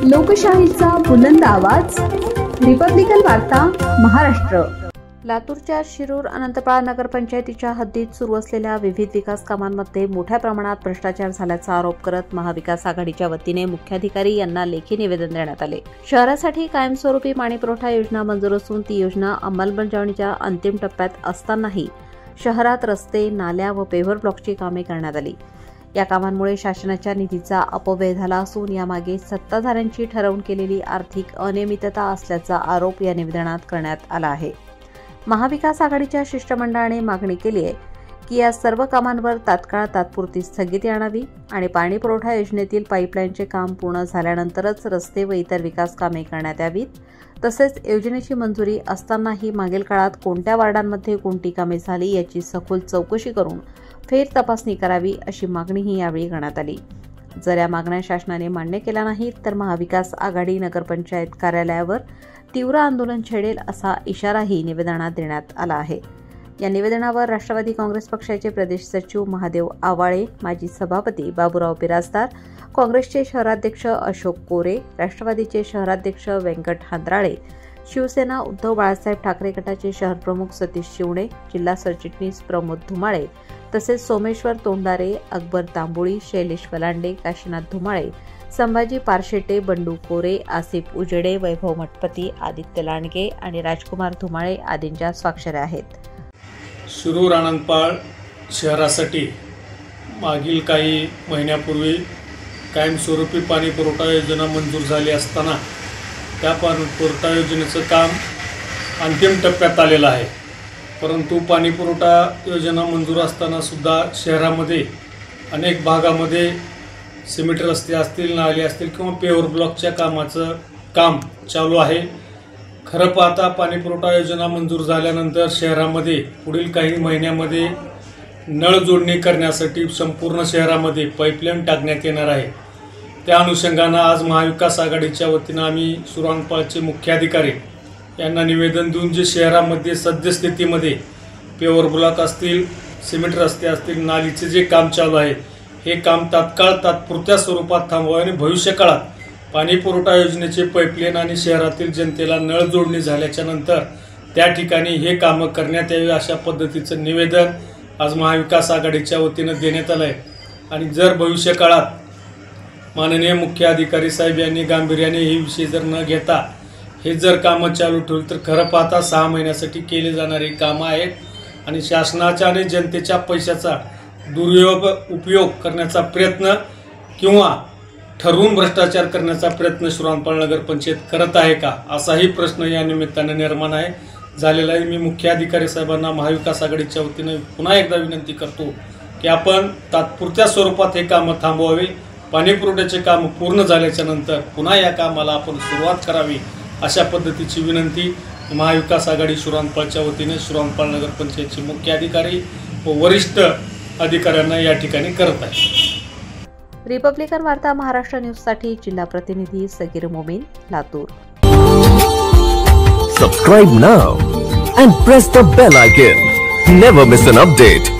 लोकशाहीचा बुलंद आवाज, रिपब्लिकन वार्ता महाराष्ट्र। लातूरच्या शिरूर अनंतपाळ नगरपंचायतीच्या हद्दीत सुरू असलेल्या विविध विकास कामांमध्ये मोठ्या प्रमाणात भ्रष्टाचार झाल्याचा आरोप करत महाविकास आघाडीच्या वतीने मुख्याधिकारी यांना लेखी निवेदन देण्यात आले। शहरासाठी कायमस्वरूपी पाणीपुरवठा योजना मंजूर असून ती योजना अंमलबजावणीच्या अंतिम टप्प्यात असतानाही शहरात रस्ते, नाल्या व पेव्हर ब्लॉकची कामे करण्यात आली। या कामांमुळे शासनाच्या निधीचा अपव्यय झाला असून यामागे सत्ताधाऱ्यांची ठरवून केलेली आर्थिक अनियमितता असल्याचा आरोप या निवेदनात करण्यात आला आहे। महाविकास आघाडीच्या शिष्टमंडळाने मागणी केली आहे की या सर्व कामांवर तात्पुरती स्थगिती आणावी आणि पाणीपुरवठा योजनेतील पाईपलाईनचे काम पूर्ण झाल्यानंतरच रस्ते व इतर विकास कामे करण्यात यावीत। तसेच योजनेची मंजुरी असतानाही मागील काळात कोणत्या वार्डांमध्ये कोणती कामे झाली याची सखोल चौकशी करून फेर तपासणी करावी अशी मागणीही यावेळी करण्यात आली। जर या मागण्या शासनाने मान्य केल्या नाहीत तर महाविकास आघाडी नगरपंचायत कार्यालयावर तीव्र आंदोलन छेडेल असा इशाराही निवेदनात देण्यात आला आहे। या निवेदनावर राष्ट्रवादी काँग्रेस पक्षाचे प्रदेश सचिव महादेव आवाळे, माजी सभापती बाबूराव बिराजदार, काँग्रेसचे शहराध्यक्ष अशोक कोरे, राष्ट्रवादीचे शहराध्यक्ष व्यंकट हांद्राळे, शिवसेना उद्धव बाळासाहेब ठाकरे गटाचे शहरप्रमुख सतीश शिवणे, जिल्हा सरचिटणीस प्रमोद धुमाळे, तसेच सोमेश्वर तोंडारे, अकबर तांबोळी, शैलेश वलांडे, काशीनाथ धुमाळे, संभाजी पारशेटे, बंडू कोरे, आसिफ उजेडे, वैभव मठपती, आदित्य लांडगे आणि राजकुमार धुमाळे आदींच्या स्वाक्षऱ्या आहेत। शिरूर अनंतपाळ शहरासाठी मागील काही महिन्यापूर्वी कायमस्वरूपी पाणीपुरवठा योजना मंजूर झाली असताना त्या पाणीपुरवठा योजनेचं काम अंतिम टप्प्यात आलेलं आहे। परंतु पाणीपुरवठा योजना मंजूर असताना सुद्धा शहरामध्ये अनेक भागामध्ये सिमेंट रस्ते असतील, नाले असतील किंवा पेव्हर ब्लॉकच्या कामाचं काम चालू आहे। खरं पाहता पाणीपुरवठा योजना मंजूर झाल्यानंतर शहरामध्ये पुढील काही महिन्यामध्ये नळ जोडणी करण्यासाठी संपूर्ण शहरामध्ये पाईपलाईन टाकण्यात येणार आहे। त्या अनुषंगानं आज महाविकास आघाडीच्या वतीनं आम्ही शिरूर अनंतपाळचे मुख्याधिकारी यांना निवेदन देऊन जे शहरामध्ये सद्यस्थितीमध्ये पेव्हर ब्लॉक असतील, सिमेंट रस्ते असतील, नालीचे जे काम चालू आहे हे काम तात्पुरत्या स्वरूपात थांबवावे आणि भविष्यकाळात पाणीपुरवठा योजनेचे पाईपलाईन आणि शहरातील जनतेला नळ जोडणी झाल्याच्या नंतर त्या ठिकाणी हे कामं करण्यात यावे अशा पद्धतीचं निवेदन आज महाविकास आघाडीच्या वतीनं देण्यात आलं आहे। आणि जर भविष्यकाळात माननीय मुख्य अधिकारी साहेब यांनी गांभीर्याने हे विषय जर न घेता हे जर कामं चालू ठेवली तर खरं पाहता 6 महिन्यासाठी केले जाणारी कामं आहेत आणि शासनाच्या आणि जनतेच्या पैशाचा उपयोग करण्याचा प्रयत्न किंवा ठरवून भ्रष्टाचार करण्याचा प्रयत्न शिरूर अनंतपाळ नगरपंचायत करत आहे का असाही प्रश्न या निमित्तानं निर्माण झालेला आहे। मी मुख्य अधिकारी साहेबांना महाविकास आघाडीच्या वतीनं पुन्हा एकदा विनंती करतो की आपण तात्पुरत्या स्वरूपात हे कामं थांबवावे, पाणीपुरवठ्याचे काम पूर्ण झाल्याच्या नंतर पुन्हा या कामाला आपण सुरुवात करावी अशा पद्धतीची विनंती महाविकास आघाडी शिरूर अनंतपाळच्या वतीने शिरूर अनंतपाळ नगरपंचायतचे मुख्य अधिकारी व वरिष्ठ अधिकाऱ्यांना या ठिकाणी करत आहे। रिपब्लिकन वार्ता महाराष्ट्र न्यूजसाठी जिल्हा प्रतिनिधी Sagir Momin, Latur. Subscribe now and press the bell icon. Never miss an update.